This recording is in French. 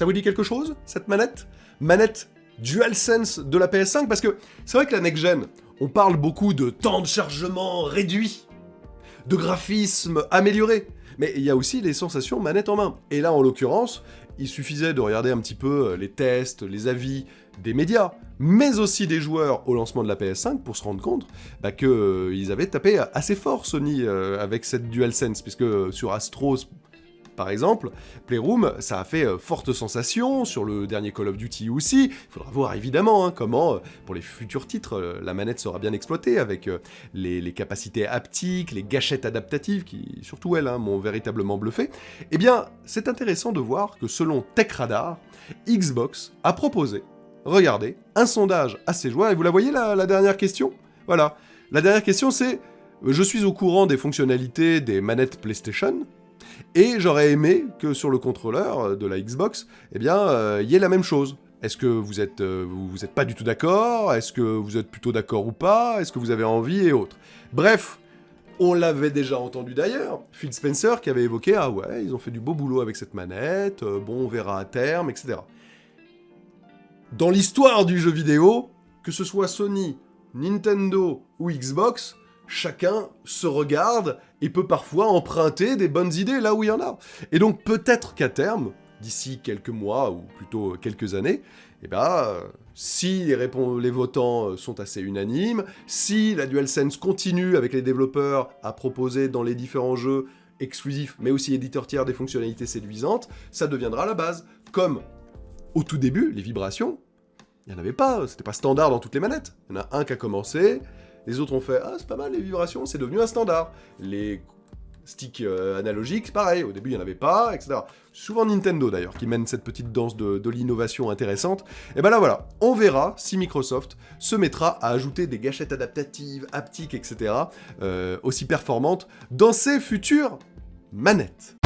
Ça vous dit quelque chose, cette manette? Manette DualSense de la PS5, parce que c'est vrai que la next-gen, on parle beaucoup de temps de chargement réduit, de graphisme amélioré, mais il y a aussi les sensations manette en main. Et là, en l'occurrence, il suffisait de regarder un petit peu les tests, les avis des médias, mais aussi des joueurs au lancement de la PS5 pour se rendre compte qu'ils avaient tapé assez fort Sony avec cette DualSense, puisque sur Astros, par exemple, Playroom, ça a fait forte sensation, sur le dernier Call of Duty aussi. Il faudra voir évidemment comment, pour les futurs titres, la manette sera bien exploitée, avec les capacités haptiques, les gâchettes adaptatives, qui, surtout elles, m'ont véritablement bluffé. Eh bien, c'est intéressant de voir que selon TechRadar, Xbox a proposé, regardez, un sondage à ses joueurs, et vous la voyez la dernière question? Voilà. La dernière question c'est, je suis au courant des fonctionnalités des manettes PlayStation, et j'aurais aimé que sur le contrôleur de la Xbox, eh bien, y ait la même chose. Est-ce que vous êtes pas du tout d'accord? Est-ce que vous êtes plutôt d'accord ou pas? Est-ce que vous avez envie et autres? Bref, on l'avait déjà entendu d'ailleurs. Phil Spencer qui avait évoqué, ah ouais, ils ont fait du beau boulot avec cette manette, bon, on verra à terme, etc. Dans l'histoire du jeu vidéo, que ce soit Sony, Nintendo ou Xbox, chacun se regarde et peut parfois emprunter des bonnes idées là où il y en a. Et donc peut-être qu'à terme, d'ici quelques mois ou plutôt quelques années, eh ben, si les votants sont assez unanimes, si la DualSense continue avec les développeurs à proposer dans les différents jeux exclusifs, mais aussi éditeurs tiers, des fonctionnalités séduisantes, ça deviendra la base. Comme au tout début, les vibrations, il n'y en avait pas, c'était pas standard dans toutes les manettes. Il y en a un qui a commencé, les autres ont fait « Ah, c'est pas mal les vibrations, c'est devenu un standard ». Les sticks analogiques, pareil, au début il n'y en avait pas, etc. Souvent Nintendo d'ailleurs, qui mène cette petite danse de l'innovation intéressante. Et ben là voilà, on verra si Microsoft se mettra à ajouter des gâchettes adaptatives, haptiques, etc. Aussi performantes dans ses futures manettes.